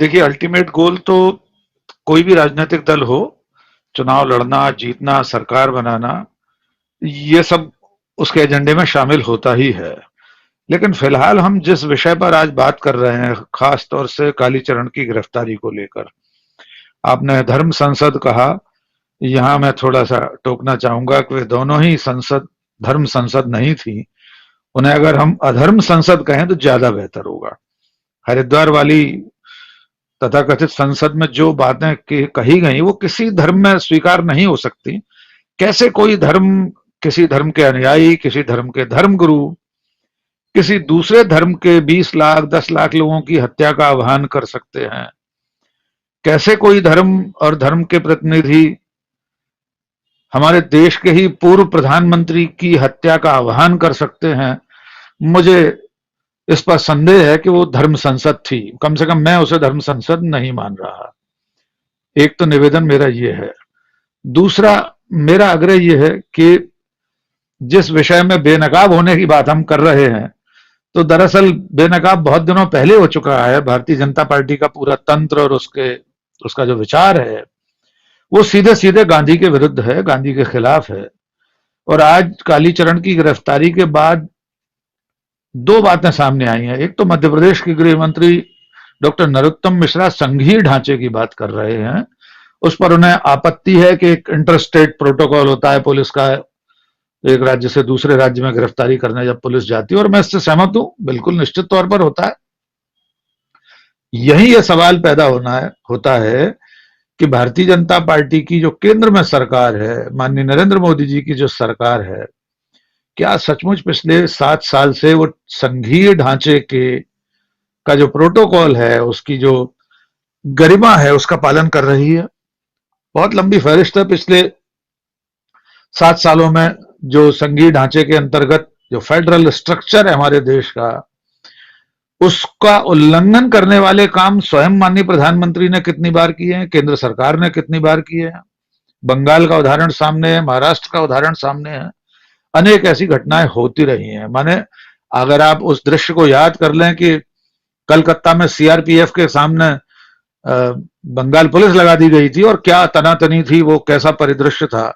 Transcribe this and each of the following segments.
देखिए, ultimate goal तो कोई भी राजनीतिक दल हो, चुनाव लड़ना, जीतना, सरकार बनाना, ये सब उसके एजेंडे में शामिल होता ही है। लेकिन फिलहाल हम जिस विषय पर आज बात कर रहे हैं, खास तौर से कालीचरण की गिरफ्तारी को लेकर, आपने धर्म संसद कहा। यहां मैं थोड़ा सा टोकना चाहूंगा कि वे दोनों ही संसद धर्म संसद नहीं थी। उन्हें अगर हम अधर्म संसद कहें तो ज्यादा बेहतर होगा। हरिद्वार वाली तथाकथित संसद में जो बातें कही गई वो किसी धर्म में स्वीकार नहीं हो सकती। कैसे कोई धर्म, किसी धर्म के अनुयायी, किसी धर्म के धर्मगुरु, किसी दूसरे धर्म के 20 लाख 10 लाख लोगों की हत्या का आह्वान कर सकते हैं? कैसे कोई धर्म और धर्म के प्रतिनिधि हमारे देश के ही पूर्व प्रधानमंत्री की हत्या का आह्वान कर सकते हैं? मुझे इस पर संदेह है कि वो धर्म संसद थी। कम से कम मैं उसे धर्म संसद नहीं मान रहा। एक तो निवेदन मेरा ये है। दूसरा, मेरा आग्रह ये है कि जिस विषय में बेनकाब होने की बात हम कर रहे हैं, तो दरअसल बेनकाब बहुत दिनों पहले हो चुका है। भारतीय जनता पार्टी का पूरा तंत्र और उसका जो विचार है वो सीधे सीधे गांधी के विरुद्ध है, गांधी के खिलाफ है। और आज कालीचरण की गिरफ्तारी के बाद दो बातें सामने आई हैं। एक तो मध्य प्रदेश के गृह मंत्री डॉक्टर नरोत्तम मिश्रा संघीय ढांचे की बात कर रहे हैं। उस पर उन्हें आपत्ति है कि एक इंटरस्टेट प्रोटोकॉल होता है पुलिस का, एक राज्य से दूसरे राज्य में गिरफ्तारी करने जब पुलिस जाती है, और मैं इससे सहमत हूं, बिल्कुल निश्चित तौर पर होता है। यही ये सवाल पैदा होता है कि भारतीय जनता पार्टी की जो केंद्र में सरकार है, माननीय नरेंद्र मोदी जी की जो सरकार है, क्या सचमुच पिछले 7 साल से वो संघीय ढांचे के का जो प्रोटोकॉल है, उसकी जो गरिमा है, उसका पालन कर रही है? बहुत लंबी फहरिस्त है पिछले 7 सालों में जो संघीय ढांचे के अंतर्गत जो फेडरल स्ट्रक्चर है हमारे देश का, उसका उल्लंघन करने वाले काम स्वयं माननीय प्रधानमंत्री ने कितनी बार किए हैं, केंद्र सरकार ने कितनी बार किए हैं। बंगाल का उदाहरण सामने है, महाराष्ट्र का उदाहरण सामने है। अनेक ऐसी घटनाएं होती रही हैं। माने अगर आप उस दृश्य को याद कर लें कि कलकत्ता में सीआरपीएफ के सामने बंगाल पुलिस लगा दी गई थी और क्या तनातनी थी, वो कैसा परिदृश्य था।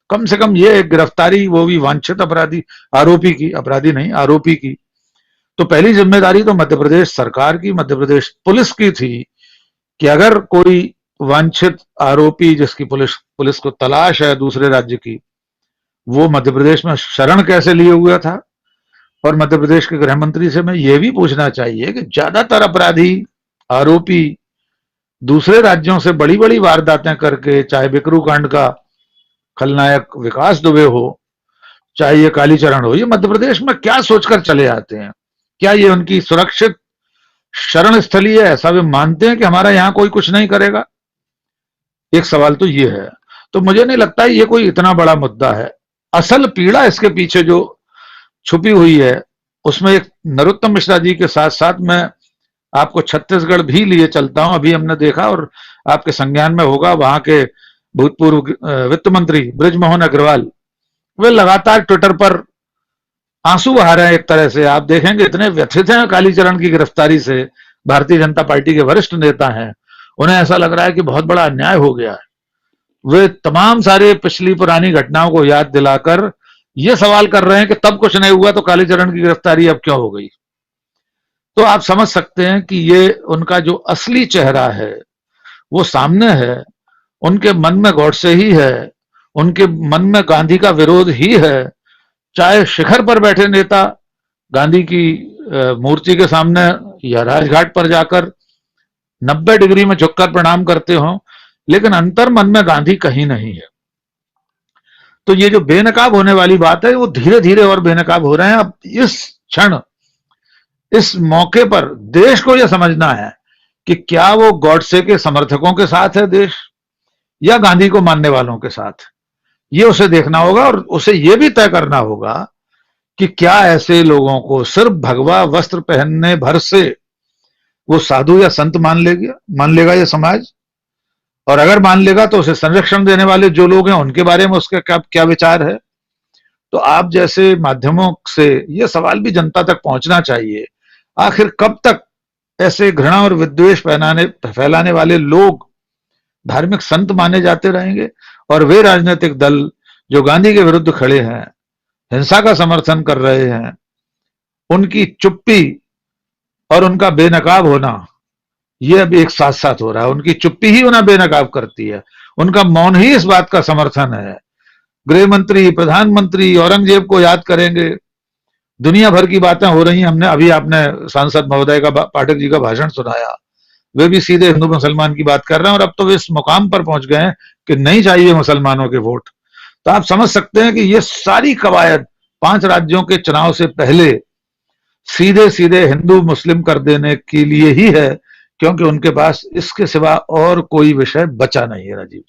कम से कम ये एक गिरफ्तारी, वो भी वांछित अपराधी, आरोपी की, अपराधी नहीं, आरोपी की। तो पहली जिम्मेदारी तो मध्य प्रदेश सरकार की, मध्य प्रदेश पुलिस की थी कि अगर कोई वांछित आरोपी जिसकी पुलिस को तलाश है दूसरे राज्य की, वो मध्य प्रदेश में शरण कैसे लिए हुआ था। और मध्य प्रदेश के गृह मंत्री से मैं ये भी पूछना चाहिए कि ज्यादातर अपराधी, आरोपी दूसरे राज्यों से बड़ी बड़ी वारदातें करके, चाहे बिकरू कांड का खलनायक विकास दुबे हो, चाहे ये कालीचरण हो, ये मध्य प्रदेश में क्या सोचकर चले आते हैं? क्या ये उनकी सुरक्षित शरण स्थली है? ऐसा वे मानते हैं कि हमारा यहां कोई कुछ नहीं करेगा? एक सवाल तो ये है। तो मुझे नहीं लगता ये कोई इतना बड़ा मुद्दा है। असल पीड़ा इसके पीछे जो छुपी हुई है, उसमें एक नरोत्तम मिश्रा जी के साथ साथ मैं आपको छत्तीसगढ़ भी लिए चलता हूं। अभी हमने देखा, और आपके संज्ञान में होगा, वहां के भूतपूर्व वित्त मंत्री बृजमोहन अग्रवाल, वे लगातार ट्विटर पर आंसू बहा रहे हैं। एक तरह से आप देखेंगे इतने व्यथित हैं कालीचरण की गिरफ्तारी से। भारतीय जनता पार्टी के वरिष्ठ नेता हैं, उन्हें ऐसा लग रहा है कि बहुत बड़ा अन्याय हो गया है। वे तमाम सारे पिछली पुरानी घटनाओं को याद दिलाकर ये सवाल कर रहे हैं कि तब कुछ नहीं हुआ तो कालीचरण की गिरफ्तारी अब क्यों हो गई। तो आप समझ सकते हैं कि ये उनका जो असली चेहरा है वो सामने है। उनके मन में गॉडसे ही है, उनके मन में गांधी का विरोध ही है। चाहे शिखर पर बैठे नेता गांधी की मूर्ति के सामने या राजघाट पर जाकर 90 डिग्री में झुककर प्रणाम करते हो, लेकिन अंतर मन में गांधी कहीं नहीं है। तो ये जो बेनकाब होने वाली बात है, वो धीरे धीरे और बेनकाब हो रहे हैं। अब इस क्षण, इस मौके पर देश को यह समझना है कि क्या वो गॉडसे के समर्थकों के साथ है देश, या गांधी को मानने वालों के साथ। ये उसे देखना होगा, और उसे ये भी तय करना होगा कि क्या ऐसे लोगों को सिर्फ भगवा वस्त्र पहनने भर से वो साधु या संत मान लेगा ये समाज। और अगर मान लेगा तो उसे संरक्षण देने वाले जो लोग हैं उनके बारे में उसका क्या विचार है। तो आप जैसे माध्यमों से ये सवाल भी जनता तक पहुंचना चाहिए, आखिर कब तक ऐसे घृणा और विद्वेष फैलाने वाले लोग धार्मिक संत माने जाते रहेंगे, और वे राजनीतिक दल जो गांधी के विरुद्ध खड़े हैं, हिंसा का समर्थन कर रहे हैं, उनकी चुप्पी और उनका बेनकाब होना, यह अब एक साथ साथ हो रहा है। उनकी चुप्पी ही उन्हें बेनकाब करती है, उनका मौन ही इस बात का समर्थन है। गृह मंत्री, प्रधानमंत्री औरंगजेब को याद करेंगे, दुनिया भर की बातें हो रही हैं। हमने अभी आपने सांसद महोदय का, पाठक जी का भाषण सुनाया, वे भी सीधे हिंदू मुसलमान की बात कर रहे हैं, और अब तो वे इस मुकाम पर पहुंच गए हैं कि नहीं चाहिए मुसलमानों के वोट। तो आप समझ सकते हैं कि ये सारी कवायद 5 राज्यों के चुनाव से पहले सीधे सीधे हिंदू मुस्लिम कर देने के लिए ही है, क्योंकि उनके पास इसके सिवा और कोई विषय बचा नहीं है। राजीव।